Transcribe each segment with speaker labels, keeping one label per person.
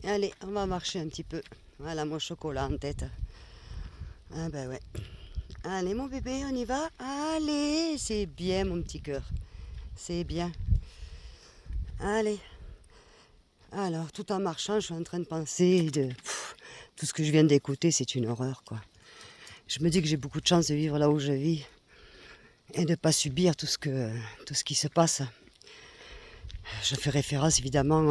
Speaker 1: Allez, on va marcher un petit peu. Voilà mon chocolat en tête. Ah ben ouais. Allez mon bébé, on y va. Allez, c'est bien mon petit cœur. C'est bien. Allez. Alors, tout en marchant, je suis en train de penser tout ce que je viens d'écouter, c'est une horreur, quoi. Je me dis que j'ai beaucoup de chance de vivre là où je vis et de ne pas subir tout ce qui se passe. Je fais référence évidemment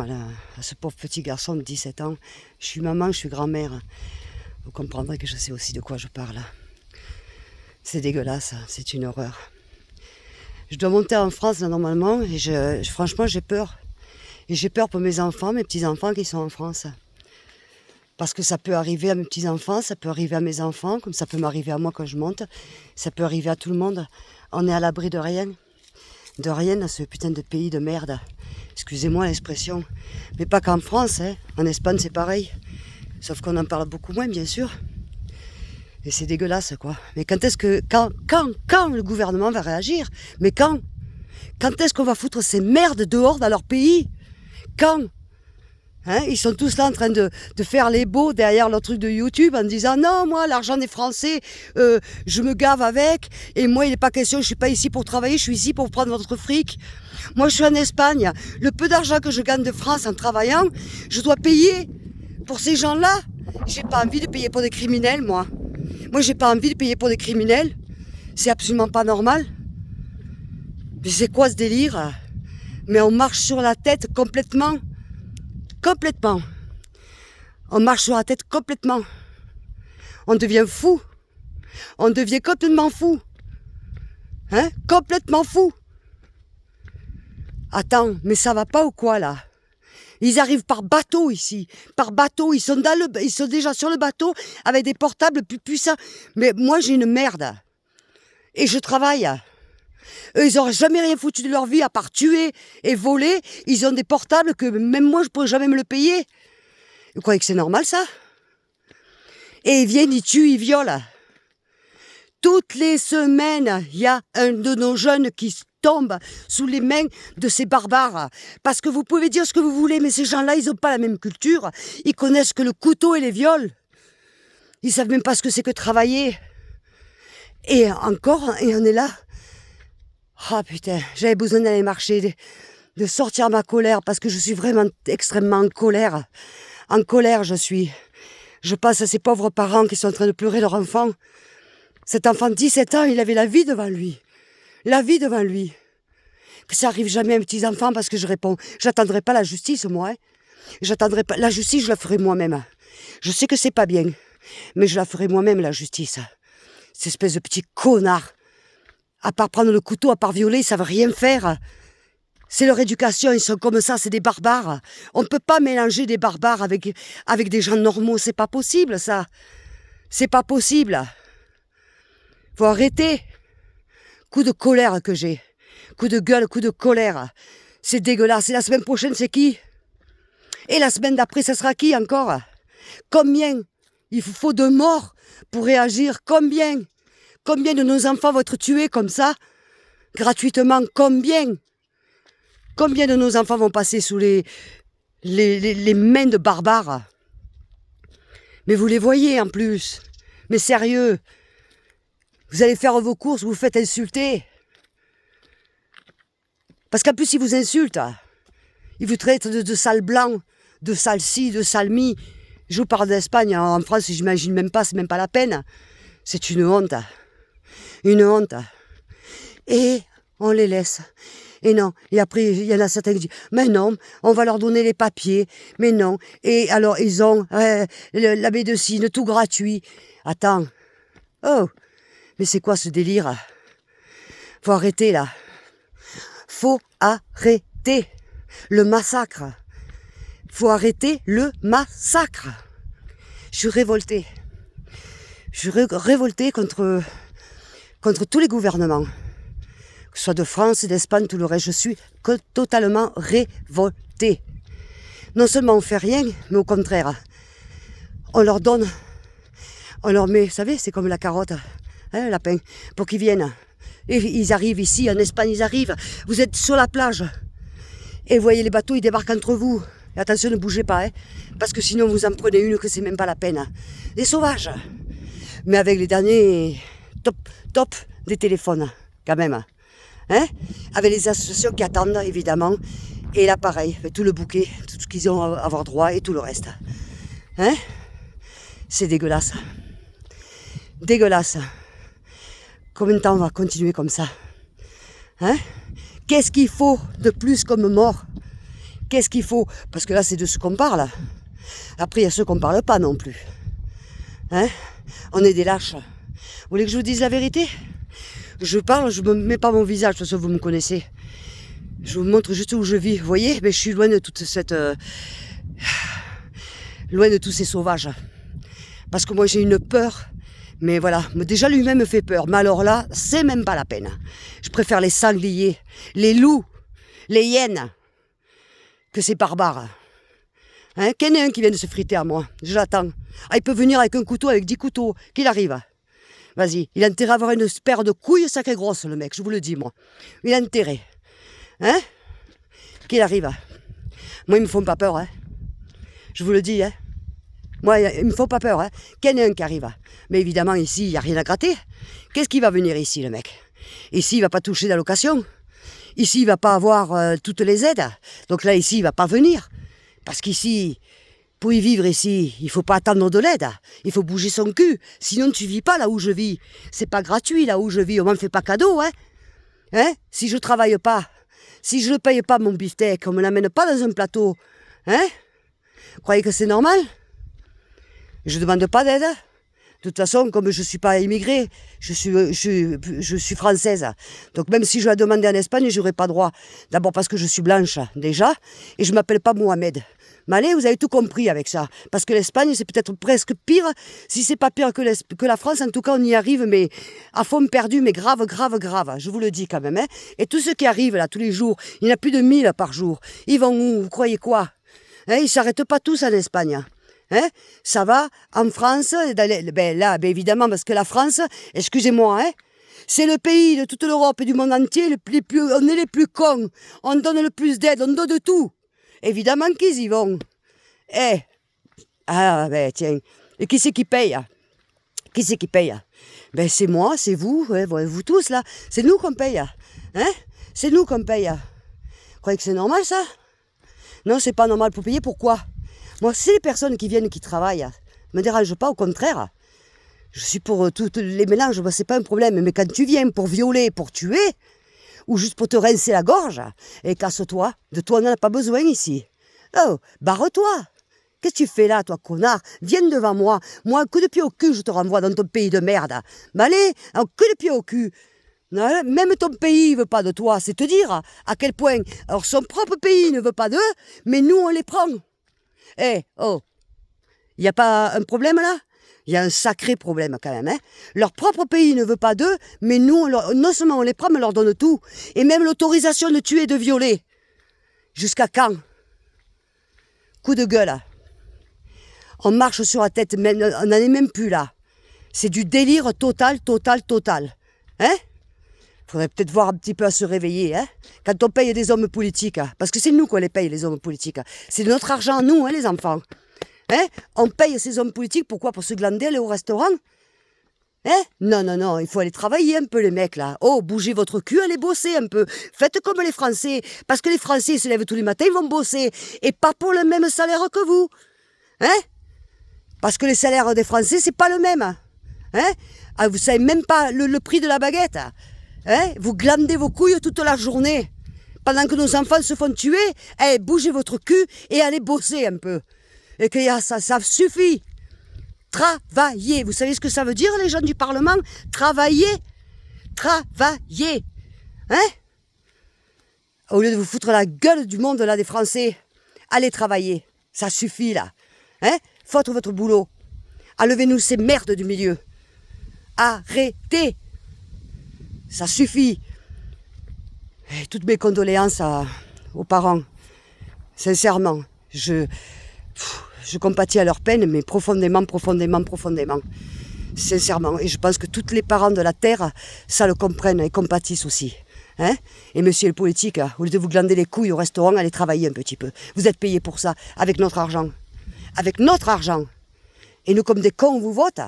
Speaker 1: à ce pauvre petit garçon de 17 ans. Je suis maman, je suis grand-mère. Vous comprendrez que je sais aussi de quoi je parle. C'est dégueulasse, c'est une horreur. Je dois monter en France là, normalement et franchement j'ai peur. Et j'ai peur pour mes enfants, mes petits-enfants qui sont en France. Parce que ça peut arriver à mes petits-enfants, ça peut arriver à mes enfants, comme ça peut m'arriver à moi quand je monte. Ça peut arriver à tout le monde. On est à l'abri de rien. De rien dans ce putain de pays de merde. Excusez-moi l'expression. Mais pas qu'en France, hein. En Espagne c'est pareil. Sauf qu'on en parle beaucoup moins, bien sûr. Et c'est dégueulasse, quoi. Mais quand est-ce que... Quand le gouvernement va réagir? Mais quand? Quand est-ce qu'on va foutre ces merdes dehors dans leur pays? Quand? Hein, ils sont tous là en train de faire les beaux derrière leur truc de YouTube en disant non, moi l'argent des Français, je me gave avec, et moi il n'est pas question, je suis pas ici pour travailler, je suis ici pour prendre votre fric. Moi je suis en Espagne, le peu d'argent que je gagne de France en travaillant, je dois payer pour ces gens-là. J'ai pas envie de payer pour des criminels, moi. Moi j'ai pas envie de payer pour des criminels, c'est absolument pas normal. Mais c'est quoi ce délire? Mais on marche sur la tête complètement. Complètement. On marche sur la tête complètement. On devient fou. On devient complètement fou. Hein? Complètement fou. Attends, mais ça va pas ou quoi là? Ils arrivent par bateau ici. Par bateau. Ils sont déjà sur le bateau avec des portables plus puissants. Mais moi j'ai une merde. Et je travaille. Eux, ils n'auraient jamais rien foutu de leur vie à part tuer et voler. Ils ont des portables que même moi je pourrais jamais me le payer. Vous croyez que c'est normal ça? Et ils viennent, ils tuent, ils violent. Toutes les semaines, il y a un de nos jeunes qui tombe sous les mains de ces barbares. Parce que vous pouvez dire ce que vous voulez, mais ces gens-là, ils n'ont pas la même culture. Ils connaissent que le couteau et les viols. Ils savent même pas ce que c'est que travailler. Et encore, et on est là. Ah putain, j'avais besoin d'aller marcher, de sortir ma colère, parce que je suis vraiment extrêmement en colère. En colère, je suis. Je pense à ces pauvres parents qui sont en train de pleurer leur enfant. Cet enfant de 17 ans, il avait la vie devant lui. La vie devant lui. Que ça arrive jamais à mes petits-enfants, parce que je réponds, j'attendrai pas la justice, moi. Hein. J'attendrai pas. La justice, je la ferai moi-même. Je sais que c'est pas bien, mais je la ferai moi-même, la justice. Ces espèces de petits connards. À part prendre le couteau, à part violer, ils savent rien faire. C'est leur éducation, ils sont comme ça, c'est des barbares. On ne peut pas mélanger des barbares avec des gens normaux, c'est pas possible ça. C'est pas possible. Faut arrêter. Coup de colère que j'ai. Coup de gueule, coup de colère. C'est dégueulasse. Et la semaine prochaine, c'est qui? Et la semaine d'après, ça sera qui encore? Combien il faut de morts pour réagir? Combien? Combien de nos enfants vont être tués comme ça? Gratuitement, combien? Combien de nos enfants vont passer sous les mains de barbares? Mais vous les voyez en plus. Mais sérieux. Vous allez faire vos courses, vous vous faites insulter. Parce qu'en plus, ils vous insultent. Ils vous traitent de sale blanc, de sale ci, de sale mi. Je vous parle d'Espagne. En France, j'imagine même pas, c'est même pas la peine. C'est une honte. Une honte. Et on les laisse. Et non. Et après, il y en a certains qui disent, mais non, on va leur donner les papiers. Mais non. Et alors, ils ont la médecine, tout gratuit. Attends. Oh. Mais c'est quoi ce délire? Faut arrêter, là. Faut arrêter le massacre. Faut arrêter le massacre. Je suis révoltée. Je suis révoltée contre tous les gouvernements. Que ce soit de France, d'Espagne, tout le reste. Je suis totalement révoltée. Non seulement on fait rien, mais au contraire, on leur donne, on leur met, vous savez, c'est comme la carotte, hein, le lapin, pour qu'ils viennent. Et ils arrivent ici, en Espagne, ils arrivent. Vous êtes sur la plage. Et vous voyez les bateaux, ils débarquent entre vous. Et attention, ne bougez pas, hein, parce que sinon vous en prenez une que c'est même pas la peine. Des sauvages. Mais avec les derniers top des téléphones, quand même. Hein, avec les associations qui attendent, évidemment. Et là, pareil, avec tout le bouquet, tout ce qu'ils ont à avoir droit et tout le reste. Hein, c'est dégueulasse. Dégueulasse. Combien de temps on va continuer comme ça? Hein? Qu'est-ce qu'il faut de plus comme mort? Qu'est-ce qu'il faut? Parce que là, c'est de ce qu'on parle. Après, il y a ceux qu'on ne parle pas non plus. Hein? On est des lâches. Vous voulez que je vous dise la vérité? Je parle, je ne me mets pas mon visage, de toute façon, vous me connaissez. Je vous montre juste où je vis. Vous voyez? Mais je suis loin de toute cette... loin de tous ces sauvages. Parce que moi, j'ai une peur. Mais voilà, déjà lui-même me fait peur. Mais alors là, c'est même pas la peine. Je préfère les sangliers, les loups, les hyènes, que ces barbares. Hein, qu'il y en ait un qui vient de se friter à moi. Je l'attends. Ah, il peut venir avec un couteau, avec 10 couteaux. Qu'il arrive. Vas-y, il a intérêt à avoir une paire de couilles sacrée grosse, le mec, je vous le dis, moi. Il a intérêt. Hein? Qu'il arrive. Moi, ils me font pas peur, hein. Je vous le dis, hein. Moi, ils me font pas peur, hein. Qu'il y en ait un qui arrive. Mais évidemment, ici, il n'y a rien à gratter. Qu'est-ce qu'il va venir ici, le mec? Ici, il va pas toucher d'allocation. Ici, il va pas avoir toutes les aides. Donc là, ici, il va pas venir. Parce qu'ici, pour y vivre ici, il faut pas attendre de l'aide. Il faut bouger son cul. Sinon, tu vis pas là où je vis. C'est pas gratuit là où je vis. On m'en fait pas cadeau, hein. Hein? Si je travaille pas, si je ne paye pas mon beefsteak, on me l'amène pas dans un plateau. Hein? Vous croyez que c'est normal? Je demande pas d'aide. De toute façon, comme je ne suis pas immigrée, je suis française. Donc même si je la demandais en Espagne, je n'aurais pas droit. D'abord parce que je suis blanche, déjà, et je ne m'appelle pas Mohamed. Mais allez, vous avez tout compris avec ça. Parce que l'Espagne, c'est peut-être presque pire. Si c'est pas pire que la France, en tout cas, on y arrive, mais à fond perdu, mais grave. Je vous le dis quand même. Hein. Et tous ceux qui arrivent là, tous les jours, il y en a plus de 1000 par jour. Ils vont où? Vous croyez quoi? Hein, ils ne s'arrêtent pas tous en Espagne. Hein? Ça va en France, là, évidemment, parce que la France, excusez-moi, hein, c'est le pays de toute l'Europe et du monde entier, on est les plus cons, on donne le plus d'aide, on donne de tout. Évidemment qu'ils y vont. Eh, ah ben tiens, et qui c'est qui paye? Qui c'est qui paye? Ben c'est moi, c'est vous, ouais, vous tous là, c'est nous qu'on paye. Hein? C'est nous qu'on paye. Vous croyez que c'est normal ça? Non, c'est pas normal pour payer, pourquoi? Moi, c'est les personnes qui viennent, qui travaillent. Ne me dérange pas, au contraire. Je suis pour tous les mélanges, c'est pas un problème. Mais quand tu viens pour violer, pour tuer, ou juste pour te rincer la gorge, et casse-toi. De toi, on n'en a pas besoin ici. Oh, barre-toi. Qu'est-ce que tu fais là, toi, connard? Viens devant moi. Moi, un coup de pied au cul, je te renvoie dans ton pays de merde. Mais allez, un coup de pied au cul. Non, même ton pays ne veut pas de toi. C'est te dire à quel point. Alors, son propre pays ne veut pas d'eux, mais nous, on les prend. Eh, oh, il n'y a pas un problème là? Il y a un sacré problème quand même. Hein? Leur propre pays ne veut pas d'eux, mais nous, non seulement on les prend, mais on leur donne tout. Et même l'autorisation de tuer et de violer. Jusqu'à quand? Coup de gueule. On marche sur la tête, on n'en est même plus là. C'est du délire total. Hein? Faudrait peut-être voir un petit peu à se réveiller, hein, quand on paye des hommes politiques. Parce que c'est nous qu'on les paye, les hommes politiques. C'est de notre argent, nous, hein, les enfants. Hein? On paye ces hommes politiques, pourquoi? Pour se glander, aller au restaurant? Hein? Non, il faut aller travailler un peu, les mecs, là. Oh, bougez votre cul, allez bosser un peu. Faites comme les Français. Parce que les Français, ils se lèvent tous les matins, ils vont bosser. Et pas pour le même salaire que vous. Hein? Parce que les salaires des Français, c'est pas le même. Hein? Ah, vous savez même pas le prix de la baguette. Hein? Vous glandez vos couilles toute la journée. Pendant que nos enfants se font tuer, eh, bougez votre cul et allez bosser un peu. Et que ça suffit. Travailler. Vous savez ce que ça veut dire, les gens du Parlement? Travailler. Hein? Au lieu de vous foutre la gueule du monde, là, des Français, allez travailler. Ça suffit, là. Hein? Faites votre boulot. Enlevez-nous ces merdes du milieu. Arrêtez. Ça suffit. Et toutes mes condoléances aux parents. Sincèrement, je compatis à leur peine, mais profondément. Sincèrement. Et je pense que tous les parents de la Terre, ça le comprennent et compatissent aussi. Hein? Et monsieur le politique, au lieu de vous glander les couilles au restaurant, allez travailler un petit peu. Vous êtes payés pour ça, avec notre argent. Avec notre argent. Et nous, comme des cons, on vous vote.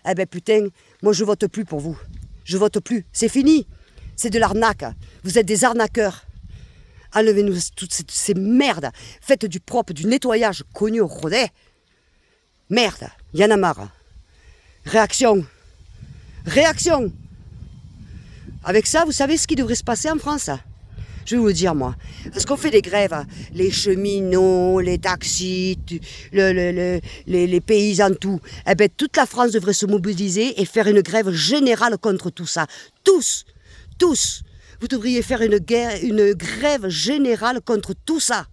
Speaker 1: Eh ben putain, moi je vote plus pour vous. Je vote plus. C'est fini. C'est de l'arnaque. Vous êtes des arnaqueurs. Enlevez-nous toutes ces merdes. Faites du propre, du nettoyage. Connu au rodet. Merde, y en a marre. Réaction. Réaction. Avec ça, vous savez ce qui devrait se passer en France? Je vais vous le dire, moi. Parce qu'on fait des grèves, les cheminots, les taxis, les paysans, tout. Eh bien, toute la France devrait se mobiliser et faire une grève générale contre tout ça. Tous. Tous. Vous devriez faire une grève générale contre tout ça.